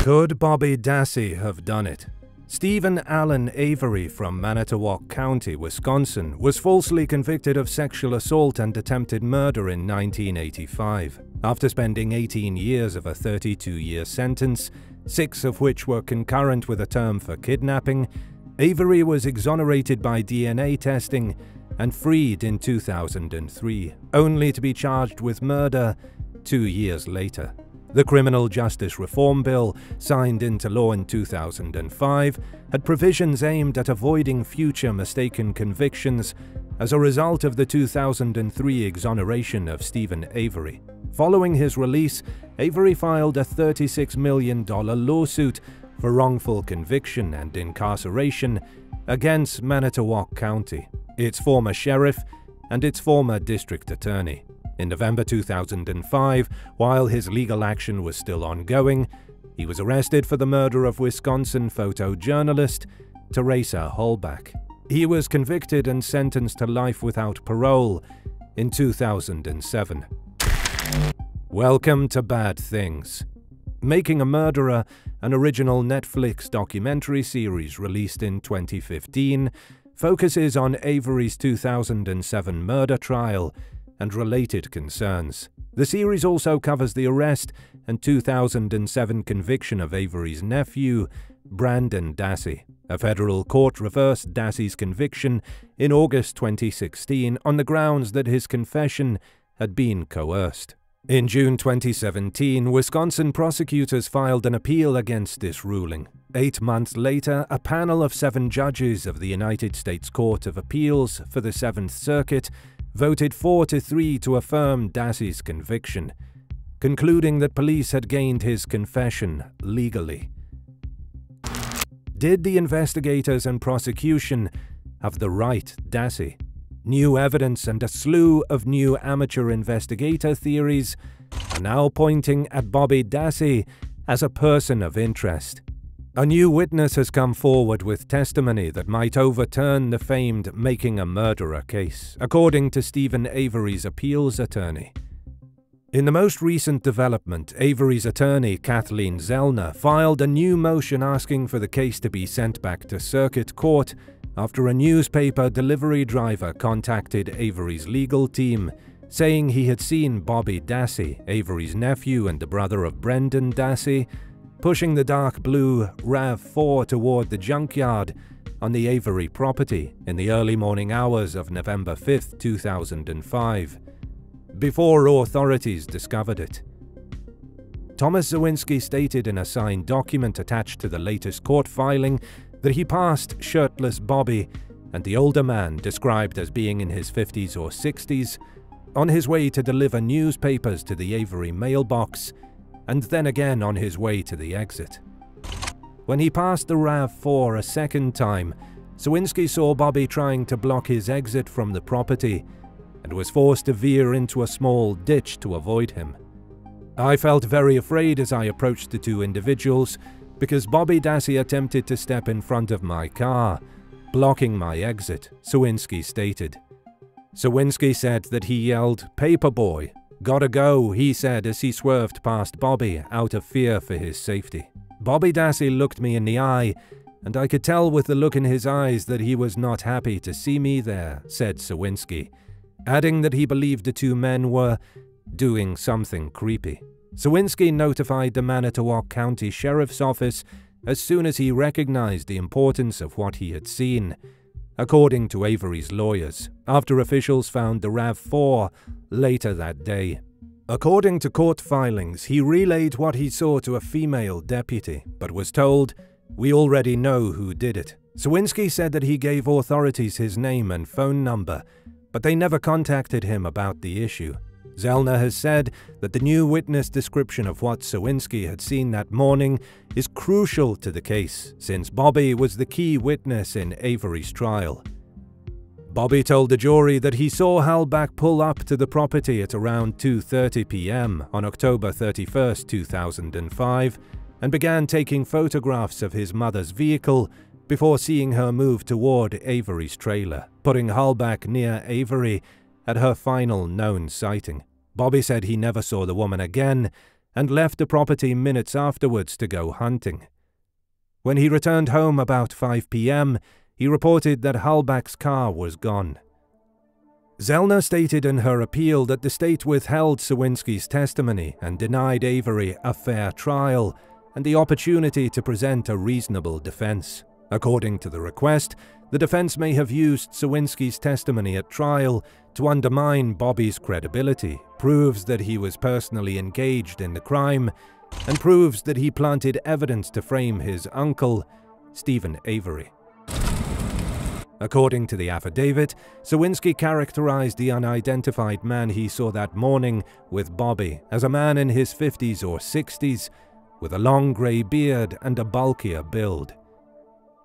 Could Bobby Dassey have done it? Stephen Allen Avery from Manitowoc County, Wisconsin, was falsely convicted of sexual assault and attempted murder in 1985. After spending 18 years of a 32-year sentence, 6 of which were concurrent with a term for kidnapping, Avery was exonerated by DNA testing and freed in 2003, only to be charged with murder 2 years later. The Criminal Justice Reform Bill, signed into law in 2005, had provisions aimed at avoiding future mistaken convictions as a result of the 2003 exoneration of Stephen Avery. Following his release, Avery filed a $36 million lawsuit for wrongful conviction and incarceration against Manitowoc County, its former sheriff, and its former district attorney. In November 2005, while his legal action was still ongoing, he was arrested for the murder of Wisconsin photojournalist Teresa Holbach. He was convicted and sentenced to life without parole in 2007. Welcome to Bad Things. Making a Murderer, an original Netflix documentary series released in 2015, focuses on Avery's 2007 murder trial and related concerns. The series also covers the arrest and 2007 conviction of Avery's nephew, Brandon Dassey. A federal court reversed Dassey's conviction in August 2016 on the grounds that his confession had been coerced. In June 2017, Wisconsin prosecutors filed an appeal against this ruling. 8 months later, a panel of 7 judges of the United States Court of Appeals for the 7th Circuit voted 4-3 to affirm Dassey's conviction, concluding that police had gained his confession legally. Did the investigators and prosecution have the right Dassey? New evidence and a slew of new amateur investigator theories are now pointing at Bobby Dassey as a person of interest. A new witness has come forward with testimony that might overturn the famed Making a Murderer case, according to Stephen Avery's appeals attorney. In the most recent development, Avery's attorney, Kathleen Zellner, filed a new motion asking for the case to be sent back to circuit court after a newspaper delivery driver contacted Avery's legal team, saying he had seen Bobby Dassey, Avery's nephew and the brother of Brendan Dassey, pushing the dark blue RAV4 toward the junkyard on the Avery property in the early morning hours of November 5, 2005, before authorities discovered it. Thomas Zawinski stated in a signed document attached to the latest court filing that he passed shirtless Bobby and the older man, described as being in his 50s or 60s, on his way to deliver newspapers to the Avery mailbox, and then again on his way to the exit. When he passed the RAV4 a second time, Zawinski saw Bobby trying to block his exit from the property and was forced to veer into a small ditch to avoid him. I felt very afraid as I approached the 2 individuals because Bobby Dassey attempted to step in front of my car, blocking my exit, Zawinski stated. Zawinski said that he yelled, "Paperboy. Gotta go," he said as he swerved past Bobby out of fear for his safety. Bobby Dassey looked me in the eye, and I could tell with the look in his eyes that he was not happy to see me there, said Zawinski, adding that he believed the 2 men were doing something creepy. Zawinski notified the Manitowoc County Sheriff's Office as soon as he recognized the importance of what he had seen, according to Avery's lawyers, after officials found the RAV4 later that day. According to court filings, he relayed what he saw to a female deputy, but was told, "We already know who did it." Zawinski said that he gave authorities his name and phone number, but they never contacted him about the issue. Zellner has said that the new witness description of what Zawinski had seen that morning is crucial to the case, since Bobby was the key witness in Avery's trial. Bobby told the jury that he saw Holbach pull up to the property at around 2:30 p.m. on October 31, 2005, and began taking photographs of his mother's vehicle before seeing her move toward Avery's trailer, putting Holbach near Avery at her final known sighting. Bobby said he never saw the woman again and left the property minutes afterwards to go hunting. When he returned home about 5 p.m., he reported that Halbach's car was gone. Zellner stated in her appeal that the state withheld Sawinski's testimony and denied Avery a fair trial and the opportunity to present a reasonable defense. According to the request, the defense may have used Sawinski's testimony at trial to undermine Bobby's credibility, proves that he was personally engaged in the crime, and proves that he planted evidence to frame his uncle, Stephen Avery. According to the affidavit, Sawinski characterized the unidentified man he saw that morning with Bobby as a man in his 50s or 60s, with a long grey beard and a bulkier build.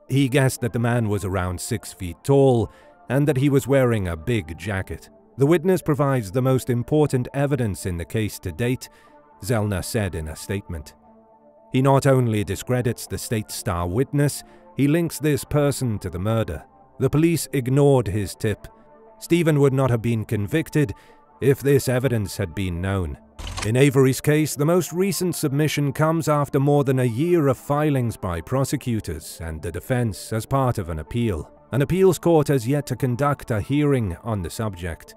He guessed that the man was around 6 feet tall and that he was wearing a big jacket. The witness provides the most important evidence in the case to date, Zellner said in a statement. He not only discredits the state's star witness, he links this person to the murder. The police ignored his tip. Stephen would not have been convicted if this evidence had been known. In Avery's case, the most recent submission comes after more than a year of filings by prosecutors and the defense as part of an appeal. An appeals court has yet to conduct a hearing on the subject.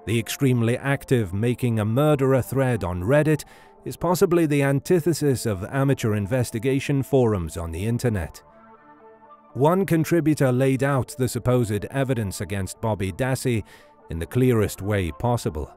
The extremely active Making a Murderer thread on Reddit is possibly the antithesis of amateur investigation forums on the internet. One contributor laid out the supposed evidence against Bobby Dassey in the clearest way possible.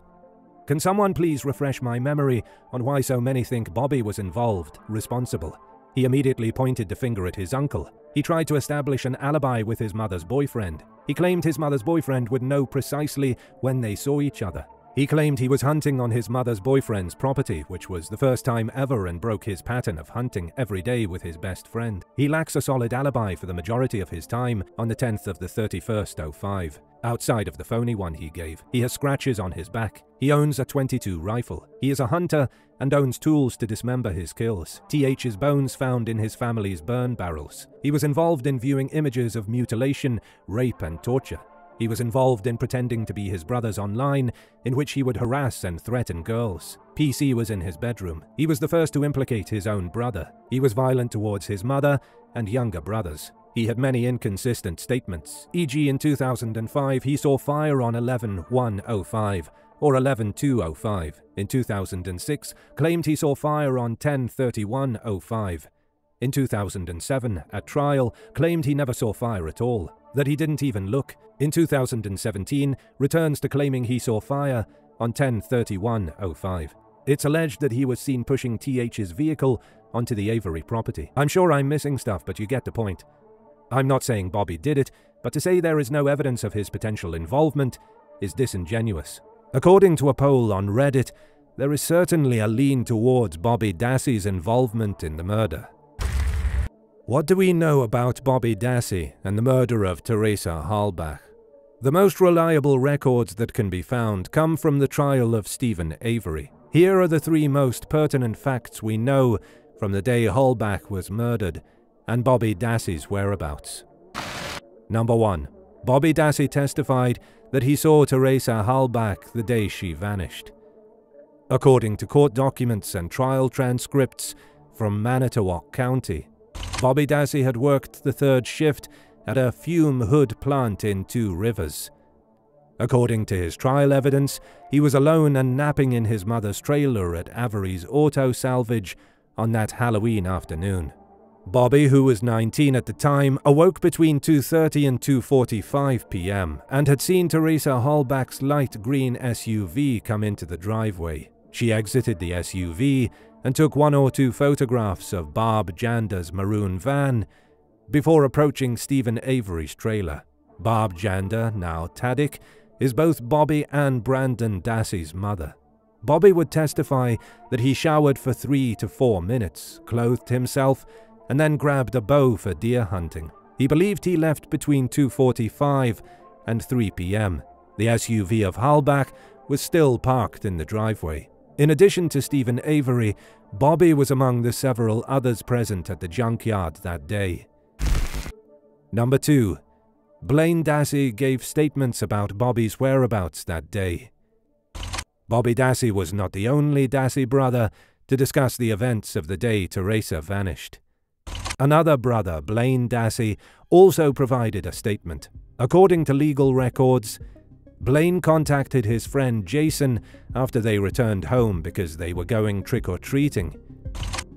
Can someone please refresh my memory on why so many think Bobby was involved, responsible? He immediately pointed the finger at his uncle. He tried to establish an alibi with his mother's boyfriend. He claimed his mother's boyfriend would know precisely when they saw each other. He claimed he was hunting on his mother's boyfriend's property, which was the first time ever, and broke his pattern of hunting every day with his best friend. He lacks a solid alibi for the majority of his time on the 10th of the 31st, 05. Outside of the phony one he gave, he has scratches on his back. He owns a .22 rifle. He is a hunter and owns tools to dismember his kills. TH's bones found in his family's burn barrels. He was involved in viewing images of mutilation, rape and torture. He was involved in pretending to be his brothers online, in which he would harass and threaten girls. PC was in his bedroom. He was the first to implicate his own brother. He was violent towards his mother and younger brothers. He had many inconsistent statements, e.g. in 2005 he saw fire on 11/1/05 or 11/2/05. In 2006, claimed he saw fire on 10/31/05. In 2007, at trial, claimed he never saw fire at all, that he didn't even look. In 2017, returns to claiming he saw fire on 10/31/05. It's alleged that he was seen pushing TH's vehicle onto the Avery property. I'm sure I'm missing stuff, but you get the point. I'm not saying Bobby did it, but to say there is no evidence of his potential involvement is disingenuous. According to a poll on Reddit, there is certainly a lean towards Bobby Dassey's involvement in the murder. What do we know about Bobby Dassey and the murder of Teresa Halbach? The most reliable records that can be found come from the trial of Stephen Avery. Here are the 3 most pertinent facts we know from the day Halbach was murdered and Bobby Dassey's whereabouts. Number 1. Bobby Dassey testified that he saw Teresa Halbach the day she vanished. According to court documents and trial transcripts from Manitowoc County, Bobby Dassey had worked the 3rd shift at a fume hood plant in 2 Rivers. According to his trial evidence, he was alone and napping in his mother's trailer at Avery's Auto Salvage on that Halloween afternoon. Bobby, who was 19 at the time, awoke between 2:30 and 2:45 p.m. and had seen Teresa Halbach's light green SUV come into the driveway. She exited the SUV and took 1 or 2 photographs of Barb Jander's maroon van before approaching Stephen Avery's trailer. Barb Jander, now Taddick, is both Bobby and Brandon Dassey's mother. Bobby would testify that he showered for 3 to 4 minutes, clothed himself, and then grabbed a bow for deer hunting. He believed he left between 2:45 and 3 p.m. The SUV of Halbach was still parked in the driveway. In addition to Stephen Avery, Bobby was among the several others present at the junkyard that day. Number 2. Blaine Dassey gave statements about Bobby's whereabouts that day. Bobby Dassey was not the only Dassey brother to discuss the events of the day Teresa vanished. Another brother, Blaine Dassey, also provided a statement. According to legal records, Blaine contacted his friend Jason after they returned home because they were going trick-or-treating.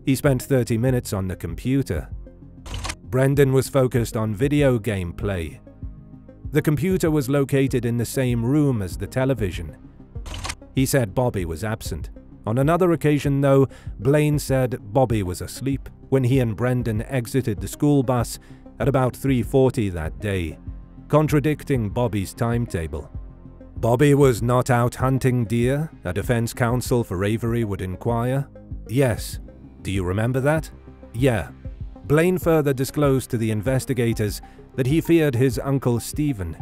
He spent 30 minutes on the computer. Brendan was focused on video game play. The computer was located in the same room as the television. He said Bobby was absent. On another occasion, though, Blaine said Bobby was asleep when he and Brendan exited the school bus at about 3:40 that day, contradicting Bobby's timetable. Bobby was not out hunting deer, a defense counsel for Avery would inquire. Yes. Do you remember that? Yeah. Blaine further disclosed to the investigators that he feared his uncle Stephen.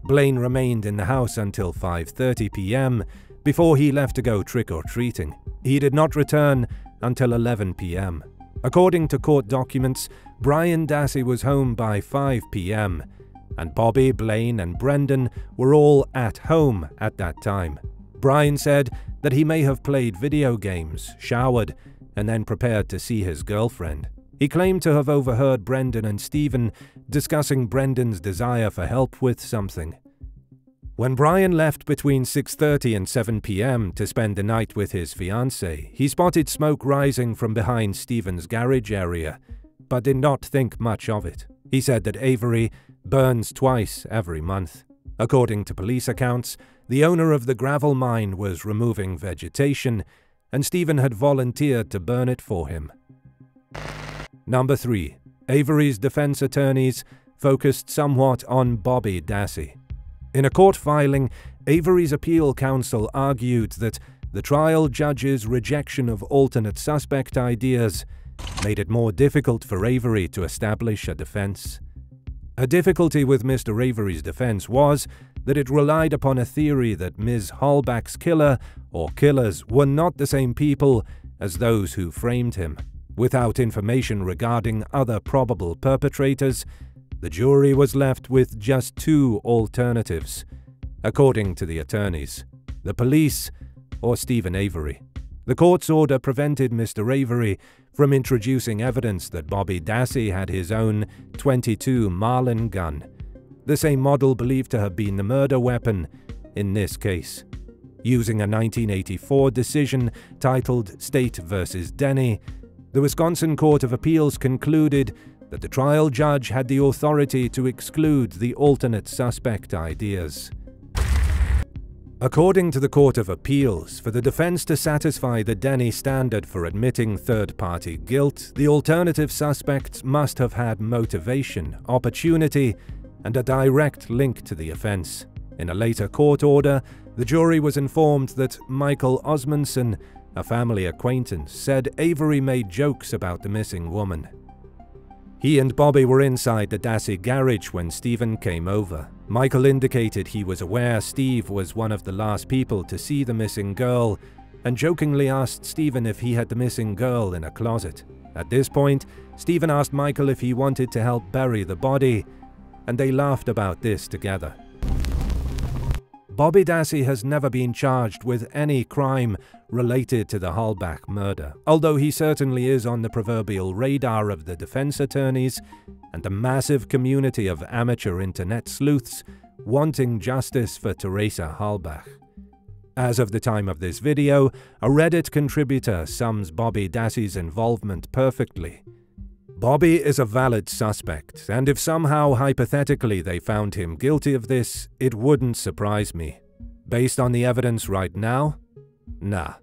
Blaine remained in the house until 5:30 p.m. before he left to go trick-or-treating. He did not return until 11 p.m. According to court documents, Brian Dassey was home by 5 p.m., and Bobby, Blaine, and Brendan were all at home at that time. Brian said that he may have played video games, showered, and then prepared to see his girlfriend. He claimed to have overheard Brendan and Stephen discussing Brendan's desire for help with something. When Brian left between 6:30 and 7 p.m. to spend the night with his fiancée, he spotted smoke rising from behind Stephen's garage area, but did not think much of it. He said that Avery burns twice every month. According to police accounts, the owner of the gravel mine was removing vegetation, and Stephen had volunteered to burn it for him. Number 3. Avery's defense attorneys focused somewhat on Bobby Dassey. In a court filing, Avery's appeal counsel argued that the trial judge's rejection of alternate suspect ideas made it more difficult for Avery to establish a defense. A difficulty with Mr. Avery's defense was that it relied upon a theory that Ms. Hallback's killer or killers were not the same people as those who framed him. Without information regarding other probable perpetrators, the jury was left with just 2 alternatives, according to the attorneys: the police or Stephen Avery. The court's order prevented Mr. Avery from introducing evidence that Bobby Dassey had his own .22 Marlin gun, the same model believed to have been the murder weapon in this case. Using a 1984 decision titled State v. Denny, the Wisconsin Court of Appeals concluded that the trial judge had the authority to exclude the alternate suspect ideas. According to the Court of Appeals, for the defense to satisfy the Denny standard for admitting third-party guilt, the alternative suspects must have had motivation, opportunity, and a direct link to the offense. In a later court order, the jury was informed that Michael Osmondson, a family acquaintance, said Avery made jokes about the missing woman. He and Bobby were inside the Dassey garage when Stephen came over. Michael indicated he was aware Steve was one of the last people to see the missing girl, and jokingly asked Stephen if he had the missing girl in a closet. At this point, Stephen asked Michael if he wanted to help bury the body, and they laughed about this together. Bobby Dassey has never been charged with any crime related to the Hallback murder, although he certainly is on the proverbial radar of the defense attorneys and the massive community of amateur internet sleuths wanting justice for Teresa Hallback. As of the time of this video, a Reddit contributor sums Bobby Dassey's involvement perfectly. Bobby is a valid suspect, and if somehow hypothetically they found him guilty of this, it wouldn't surprise me. Based on the evidence right now? Nah.